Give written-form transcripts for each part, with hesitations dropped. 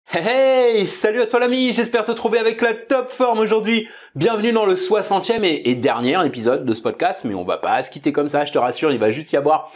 Hey, salut à toi l'ami, j'espère te trouver avec la top forme aujourd'hui. Bienvenue dans le 60e et dernier épisode de ce podcast, mais on va pas se quitter comme ça, je te rassure, il va juste y avoir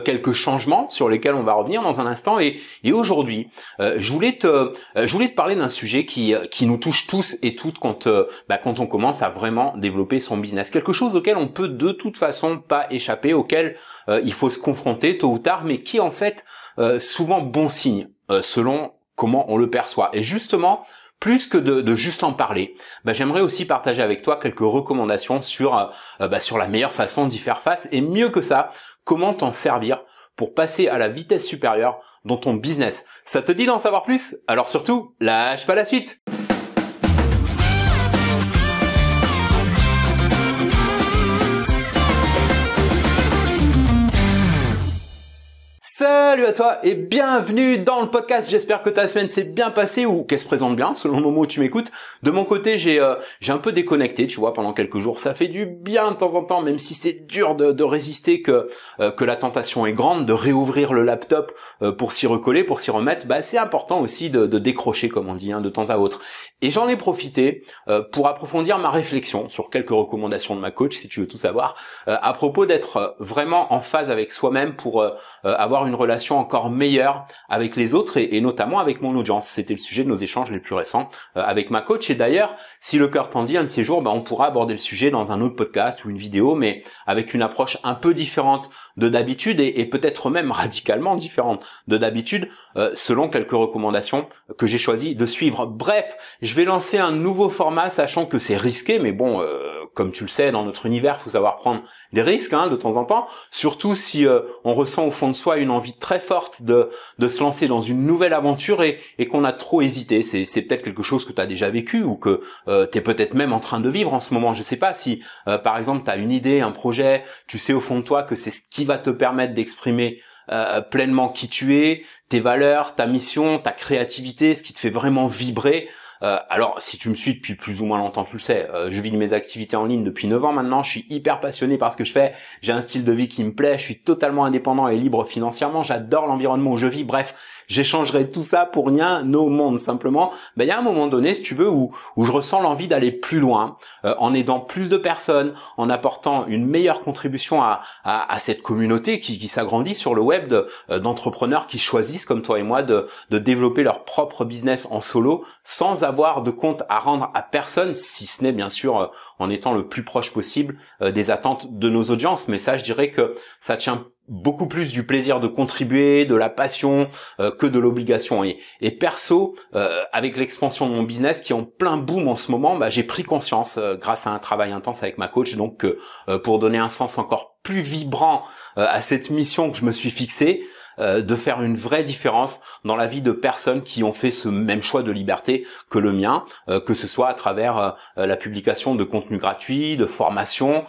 quelques changements sur lesquels on va revenir dans un instant. Et aujourd'hui, je voulais te parler d'un sujet qui nous touche tous et toutes quand on commence à vraiment développer son business. Quelque chose auquel on peut de toute façon pas échapper, auquel il faut se confronter tôt ou tard, mais qui est en fait souvent bon signe selon comment on le perçoit. Et justement, plus que de juste en parler, j'aimerais aussi partager avec toi quelques recommandations sur la meilleure façon d'y faire face, et mieux que ça, comment t'en servir pour passer à la vitesse supérieure dans ton business. Ça te dit d'en savoir plus? Alors surtout, lâche pas la suite. Salut à toi et bienvenue dans le podcast. J'espère que ta semaine s'est bien passée ou qu'elle se présente bien selon le moment où tu m'écoutes. De mon côté, j'ai un peu déconnecté, tu vois, pendant quelques jours. Ça fait du bien de temps en temps, même si c'est dur de résister, que la tentation est grande de réouvrir le laptop pour s'y recoller, pour s'y remettre. C'est important aussi de décrocher, comme on dit, de temps à autre. Et j'en ai profité pour approfondir ma réflexion sur quelques recommandations de ma coach, si tu veux tout savoir, à propos d'être vraiment en phase avec soi-même pour avoir une relation encore meilleure avec les autres et notamment avec mon audience. C'était le sujet de nos échanges les plus récents avec ma coach. Et d'ailleurs, si le cœur t'en dit, un de ces jours, on pourra aborder le sujet dans un autre podcast ou une vidéo, mais avec une approche un peu différente de d'habitude et peut-être même radicalement différente de d'habitude, selon quelques recommandations que j'ai choisi de suivre. Bref, je vais lancer un nouveau format, sachant que c'est risqué, mais bon, comme tu le sais, dans notre univers, faut savoir prendre des risques de temps en temps, surtout si on ressent au fond de soi une envie très forte de se lancer dans une nouvelle aventure et qu'on a trop hésité. C'est peut-être quelque chose que tu as déjà vécu ou que tu es peut-être même en train de vivre en ce moment. Je sais pas si par exemple tu as une idée, un projet, tu sais au fond de toi que c'est ce qui va te permettre d'exprimer pleinement qui tu es, tes valeurs, ta mission, ta créativité, ce qui te fait vraiment vibrer. Alors, si tu me suis depuis plus ou moins longtemps, tu le sais, je vis de mes activités en ligne depuis 9 ans maintenant, je suis hyper passionné par ce que je fais, j'ai un style de vie qui me plaît, je suis totalement indépendant et libre financièrement, j'adore l'environnement où je vis, bref, j'échangerai tout ça pour rien au monde. Simplement, il y a un moment donné, si tu veux, où je ressens l'envie d'aller plus loin, en aidant plus de personnes, en apportant une meilleure contribution à cette communauté qui s'agrandit sur le web d'entrepreneurs qui choisissent, comme toi et moi, de développer leur propre business en solo, sans avoir de compte à rendre à personne, si ce n'est bien sûr en étant le plus proche possible des attentes de nos audiences. Mais ça, je dirais que ça tient beaucoup plus du plaisir de contribuer, de la passion que de l'obligation. Et perso, avec l'expansion de mon business qui est en plein boom en ce moment, j'ai pris conscience grâce à un travail intense avec ma coach, donc pour donner un sens encore plus vibrant à cette mission que je me suis fixée, de faire une vraie différence dans la vie de personnes qui ont fait ce même choix de liberté que le mien, que ce soit à travers la publication de contenus gratuits, de formations,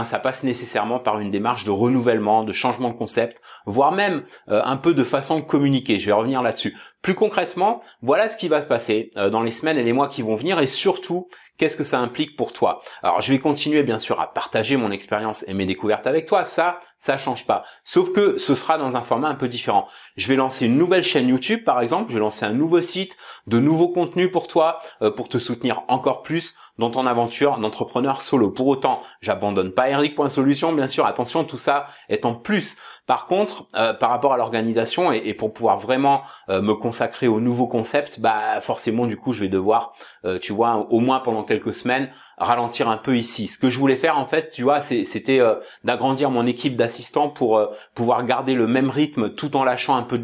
ça passe nécessairement par une démarche de renouvellement, de changement de concept, voire même un peu de façon de communiquer. Je vais revenir là-dessus. Plus concrètement, voilà ce qui va se passer dans les semaines et les mois qui vont venir, et surtout, qu'est-ce que ça implique pour toi? Alors, je vais continuer bien sûr à partager mon expérience et mes découvertes avec toi, ça change pas. Sauf que ce sera dans un format un peu différent. Je vais lancer une nouvelle chaîne YouTube par exemple, je vais lancer un nouveau site, de nouveaux contenus pour toi, pour te soutenir encore plus dans ton aventure d'entrepreneur solo. Pour autant, j'abandonne pas Eric.solution, bien sûr, attention, tout ça est en plus. Par contre, par rapport à l'organisation et pour pouvoir vraiment me consacrer au nouveau concept, forcément du coup je vais devoir, tu vois, au moins pendant quelques semaines, ralentir un peu ici. Ce que je voulais faire en fait, tu vois, c'était d'agrandir mon équipe d'assistants pour pouvoir garder le même rythme tout en lâchant un peu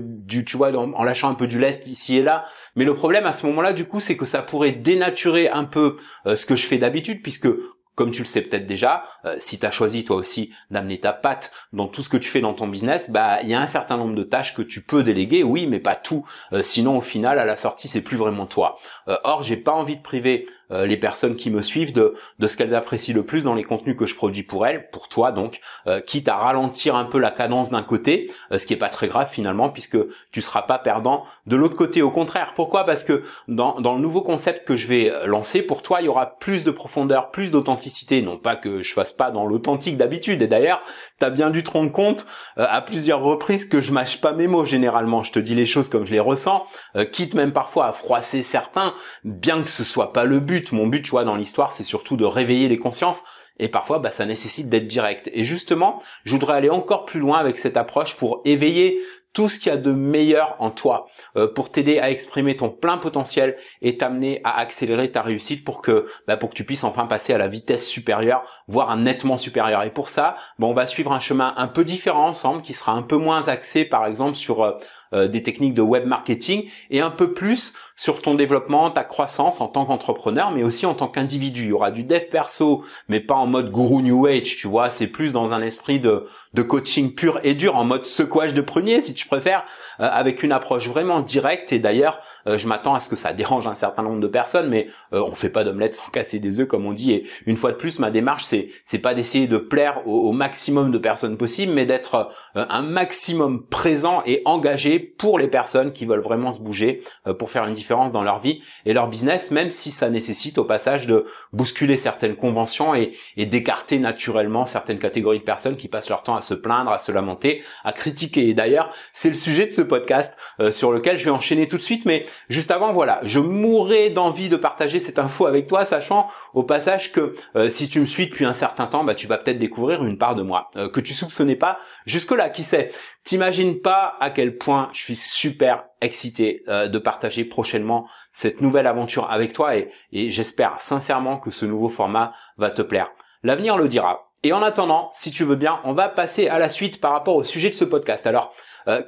en lâchant un peu du lest ici et là. Mais le problème à ce moment-là du coup, c'est que ça pourrait dénaturer un peu ce que je fais d'habitude, puisque comme tu le sais peut-être déjà, si tu as choisi toi aussi d'amener ta patte dans tout ce que tu fais dans ton business, il y a un certain nombre de tâches que tu peux déléguer, oui, mais pas tout. Sinon, au final, à la sortie, c'est plus vraiment toi. Or, j'ai pas envie de priver les personnes qui me suivent de ce qu'elles apprécient le plus dans les contenus que je produis pour elles, pour toi donc, quitte à ralentir un peu la cadence d'un côté, ce qui est pas très grave finalement puisque tu seras pas perdant de l'autre côté. Au contraire, pourquoi? Parce que dans le nouveau concept que je vais lancer, pour toi, il y aura plus de profondeur, plus d'authenticité. Non pas que je fasse pas dans l'authentique d'habitude. Et d'ailleurs, t'as bien dû te rendre compte à plusieurs reprises que je mâche pas mes mots généralement. Je te dis les choses comme je les ressens, quitte même parfois à froisser certains, bien que ce soit pas le but. Mon but, tu vois, dans l'histoire, c'est surtout de réveiller les consciences. Et parfois, ça nécessite d'être direct. Et justement, je voudrais aller encore plus loin avec cette approche pour éveiller tout ce qu'il y a de meilleur en toi, pour t'aider à exprimer ton plein potentiel et t'amener à accélérer ta réussite pour que tu puisses enfin passer à la vitesse supérieure, voire nettement supérieure. Et pour ça, on va suivre un chemin un peu différent ensemble, qui sera un peu moins axé, par exemple, sur des techniques de web marketing et un peu plus sur ton développement, ta croissance en tant qu'entrepreneur, mais aussi en tant qu'individu. Il y aura du dev perso, mais pas en mode gourou new age, tu vois, c'est plus dans un esprit de coaching pur et dur, en mode secouage de prunier, si tu préfères, avec une approche vraiment directe. Et d'ailleurs, je m'attends à ce que ça dérange un certain nombre de personnes, mais on fait pas d'omelette sans casser des œufs, comme on dit. Et une fois de plus, ma démarche, c'est pas d'essayer de plaire au maximum de personnes possible, mais d'être un maximum présent et engagé pour les personnes qui veulent vraiment se bouger pour faire une différence dans leur vie et leur business, même si ça nécessite au passage de bousculer certaines conventions et d'écarter naturellement certaines catégories de personnes qui passent leur temps à se plaindre, à se lamenter, à critiquer. Et d'ailleurs, c'est le sujet de ce podcast sur lequel je vais enchaîner tout de suite. Mais juste avant, voilà, je mourrais d'envie de partager cette info avec toi, sachant au passage que si tu me suis depuis un certain temps, tu vas peut-être découvrir une part de moi que tu soupçonnais pas jusque-là. Qui sait? T'imagines pas à quel point je suis super excité de partager prochainement cette nouvelle aventure avec toi et j'espère sincèrement que ce nouveau format va te plaire. L'avenir le dira. Et en attendant, si tu veux bien, on va passer à la suite par rapport au sujet de ce podcast. Alors,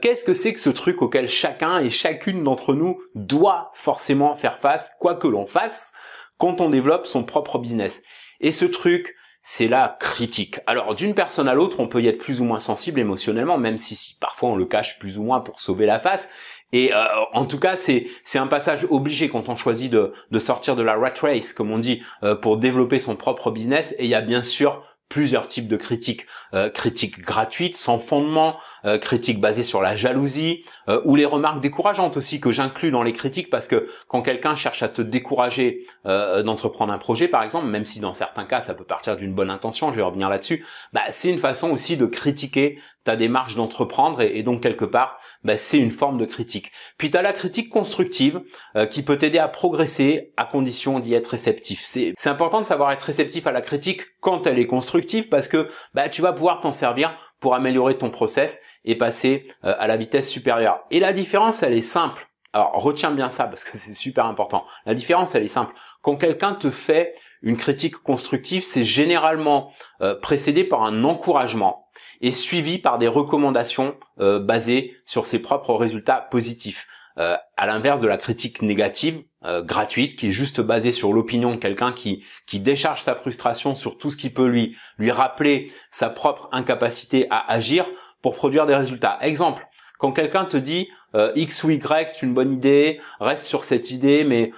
qu'est-ce que c'est que ce truc auquel chacun et chacune d'entre nous doit forcément faire face, quoi que l'on fasse, quand on développe son propre business? Et ce truc, c'est la critique. Alors, d'une personne à l'autre, on peut y être plus ou moins sensible émotionnellement, même si parfois on le cache plus ou moins pour sauver la face. Et en tout cas, c'est un passage obligé quand on choisit de sortir de la rat race, comme on dit, pour développer son propre business. Et il y a bien sûr plusieurs types de critiques. Critiques gratuites, sans fondement, critiques basées sur la jalousie, ou les remarques décourageantes aussi que j'inclus dans les critiques, parce que quand quelqu'un cherche à te décourager d'entreprendre un projet, par exemple, même si dans certains cas ça peut partir d'une bonne intention, je vais revenir là-dessus, c'est une façon aussi de critiquer ta démarche d'entreprendre et donc quelque part, c'est une forme de critique. Puis tu as la critique constructive qui peut t'aider à progresser à condition d'y être réceptif. C'est important de savoir être réceptif à la critique quand elle est constructive parce que tu vas pouvoir t'en servir pour améliorer ton process et passer à la vitesse supérieure. Et la différence, elle est simple. Alors retiens bien ça parce que c'est super important. La différence, elle est simple. Quand quelqu'un te fait une critique constructive, c'est généralement précédé par un encouragement et suivi par des recommandations basées sur ses propres résultats positifs. À l'inverse de la critique négative, gratuite, qui est juste basée sur l'opinion de quelqu'un qui décharge sa frustration sur tout ce qui peut lui rappeler sa propre incapacité à agir pour produire des résultats. Exemple, quand quelqu'un te dit X ou Y, c'est une bonne idée, reste sur cette idée, mais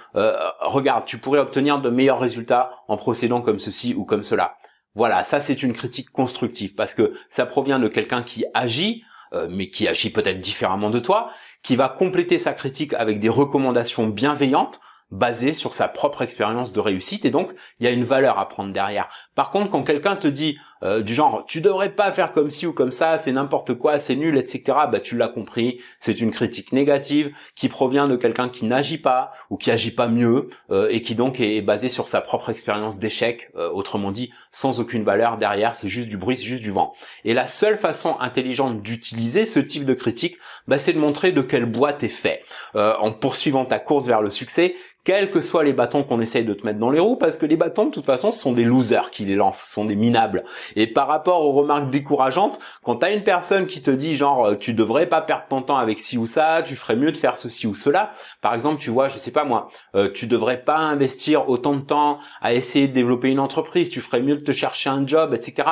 regarde, tu pourrais obtenir de meilleurs résultats en procédant comme ceci ou comme cela. Voilà, ça c'est une critique constructive parce que ça provient de quelqu'un qui agit, mais qui agit peut-être différemment de toi, qui va compléter sa critique avec des recommandations bienveillantes basées sur sa propre expérience de réussite et donc il y a une valeur à prendre derrière. Par contre, quand quelqu'un te dit du genre tu devrais pas faire comme ci ou comme ça, c'est n'importe quoi, c'est nul, etc. Tu l'as compris, c'est une critique négative qui provient de quelqu'un qui n'agit pas ou qui agit pas mieux et qui donc est basée sur sa propre expérience d'échec, autrement dit sans aucune valeur derrière, c'est juste du bruit, c'est juste du vent. Et la seule façon intelligente d'utiliser ce type de critique, c'est de montrer de quel bois t'es fait en poursuivant ta course vers le succès, quels que soient les bâtons qu'on essaye de te mettre dans les roues, parce que les bâtons, de toute façon, ce sont des losers qui les lancent, ce sont des minables. Et par rapport aux remarques décourageantes, quand t'as une personne qui te dit genre tu devrais pas perdre ton temps avec ci ou ça, tu ferais mieux de faire ceci ou cela, par exemple, tu vois, je sais pas moi, tu devrais pas investir autant de temps à essayer de développer une entreprise, tu ferais mieux de te chercher un job, etc.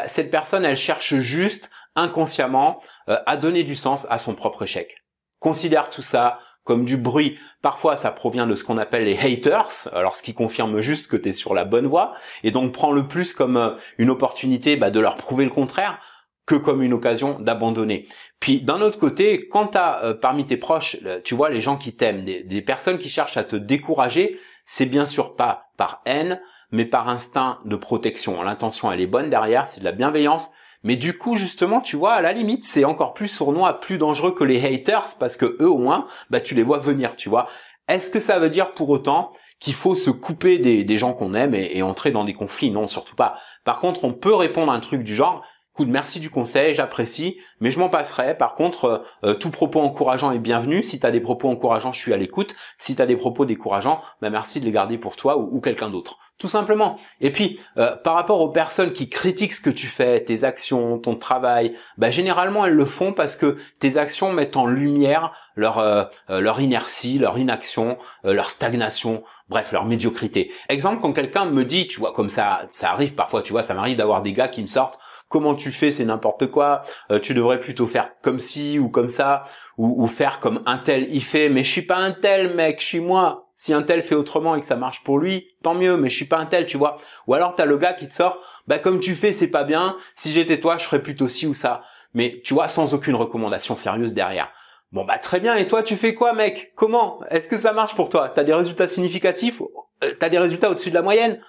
Cette personne, elle cherche juste inconsciemment à donner du sens à son propre échec. Considère tout ça comme du bruit. Parfois, ça provient de ce qu'on appelle les haters, alors ce qui confirme juste que tu es sur la bonne voie, et donc prends le plus comme une opportunité de leur prouver le contraire que comme une occasion d'abandonner. Puis d'un autre côté, quand tu as parmi tes proches, tu vois, les gens qui t'aiment, des personnes qui cherchent à te décourager, c'est bien sûr pas par haine, mais par instinct de protection. L'intention, elle est bonne derrière, c'est de la bienveillance. Mais du coup, justement, tu vois, à la limite, c'est encore plus sournois, plus dangereux que les haters, parce que eux, au moins, tu les vois venir, tu vois. Est-ce que ça veut dire pour autant qu'il faut se couper des gens qu'on aime et entrer dans des conflits? Non, surtout pas. Par contre, on peut répondre à un truc du genre: écoute, merci du conseil, j'apprécie, mais je m'en passerai. Par contre, tout propos encourageant est bienvenu. Si tu as des propos encourageants, je suis à l'écoute. Si tu as des propos décourageants, merci de les garder pour toi ou quelqu'un d'autre. Tout simplement. Et puis, par rapport aux personnes qui critiquent ce que tu fais, tes actions, ton travail, généralement, elles le font parce que tes actions mettent en lumière leur inertie, leur inaction, leur stagnation, bref, leur médiocrité. Exemple, quand quelqu'un me dit, tu vois, comme ça arrive parfois, tu vois, ça m'arrive d'avoir des gars qui me sortent: comment tu fais, c'est n'importe quoi, tu devrais plutôt faire comme ci ou comme ça, ou faire comme un tel y fait. Mais je suis pas un tel, mec, je suis moi. Si un tel fait autrement et que ça marche pour lui, tant mieux, mais je suis pas un tel, tu vois. Ou alors t'as le gars qui te sort: comme tu fais, c'est pas bien, si j'étais toi, je ferais plutôt ci ou ça. Mais tu vois, sans aucune recommandation sérieuse derrière. Bon très bien, et toi tu fais quoi, mec? Comment? Est-ce que ça marche pour toi? T'as des résultats significatifs? T'as des résultats au-dessus de la moyenne?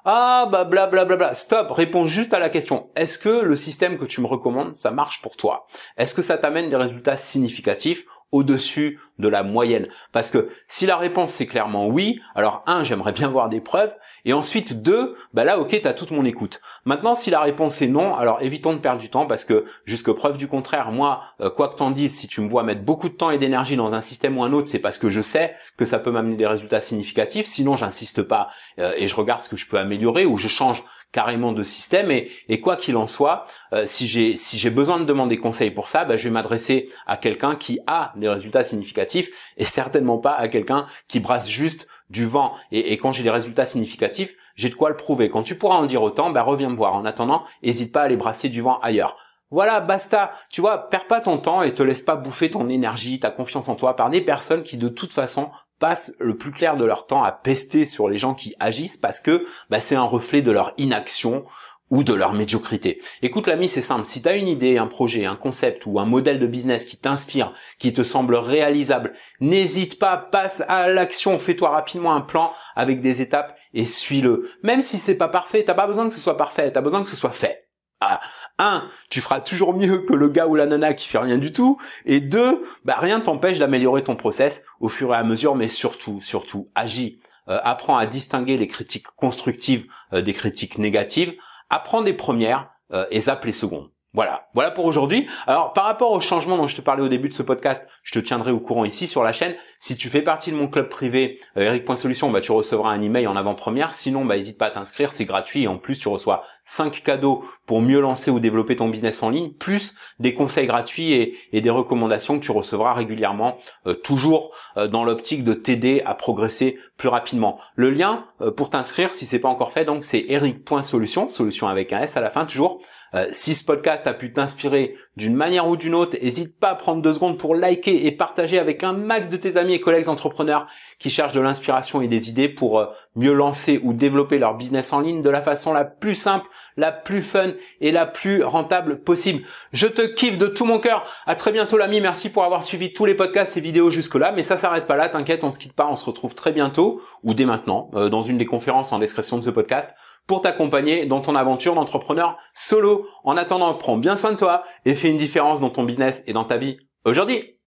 Ah blablabla. Stop, réponds juste à la question. Est-ce que le système que tu me recommandes, ça marche pour toi? Est-ce que ça t'amène des résultats significatifs au-dessus de la moyenne? Parce que si la réponse c'est clairement oui, alors j'aimerais bien voir des preuves, et ensuite là ok, t'as toute mon écoute. Maintenant, si la réponse est non, alors évitons de perdre du temps, parce que jusque preuve du contraire, moi, quoi que t'en dises, si tu me vois mettre beaucoup de temps et d'énergie dans un système ou un autre, c'est parce que je sais que ça peut m'amener des résultats significatifs. Sinon, j'insiste pas et je regarde ce que je peux améliorer, ou je change carrément de système. Et quoi qu'il en soit, si j'ai besoin de demander conseil pour ça, je vais m'adresser à quelqu'un qui a des résultats significatifs, et certainement pas à quelqu'un qui brasse juste du vent. Et quand j'ai des résultats significatifs, j'ai de quoi le prouver. Quand tu pourras en dire autant, reviens me voir. En attendant, n'hésite pas à aller brasser du vent ailleurs. Voilà, basta. Tu vois, perds pas ton temps et te laisse pas bouffer ton énergie, ta confiance en toi par des personnes qui de toute façon passent le plus clair de leur temps à pester sur les gens qui agissent, parce que c'est un reflet de leur inaction ou de leur médiocrité. Écoute l'ami, c'est simple. Si tu as une idée, un projet, un concept ou un modèle de business qui t'inspire, qui te semble réalisable, n'hésite pas, passe à l'action. Fais-toi rapidement un plan avec des étapes et suis-le. Même si c'est pas parfait, t'as pas besoin que ce soit parfait, t'as besoin que ce soit fait. Tu feras toujours mieux que le gars ou la nana qui fait rien du tout. Et 2, rien t'empêche d'améliorer ton process au fur et à mesure, mais surtout, agis. Apprends à distinguer les critiques constructives des critiques négatives. Apprends des premières et zappe les secondes. Voilà pour aujourd'hui. Alors, par rapport au changement dont je te parlais au début de ce podcast, je te tiendrai au courant ici sur la chaîne. Si tu fais partie de mon club privé, Eric.solution, tu recevras un email en avant-première. Sinon, n'hésite pas à t'inscrire, c'est gratuit. Et en plus, tu reçois 5 cadeaux pour mieux lancer ou développer ton business en ligne, plus des conseils gratuits et des recommandations que tu recevras régulièrement, toujours dans l'optique de t'aider à progresser plus rapidement. Le lien pour t'inscrire, si c'est pas encore fait, donc c'est eric.solution, solution avec un S à la fin toujours. Si ce podcast a pu t'inspirer d'une manière ou d'une autre, n'hésite pas à prendre 2 secondes pour liker et partager avec un max de tes amis et collègues entrepreneurs qui cherchent de l'inspiration et des idées pour mieux lancer ou développer leur business en ligne de la façon la plus simple, la plus fun et la plus rentable possible. Je te kiffe de tout mon cœur. À très bientôt l'ami, merci pour avoir suivi tous les podcasts et vidéos jusque là, mais ça s'arrête pas là, t'inquiète, on se quitte pas, on se retrouve très bientôt ou dès maintenant dans une des conférences en description de ce podcast pour t'accompagner dans ton aventure d'entrepreneur solo. En attendant, prends bien soin de toi et fais une différence dans ton business et dans ta vie aujourd'hui.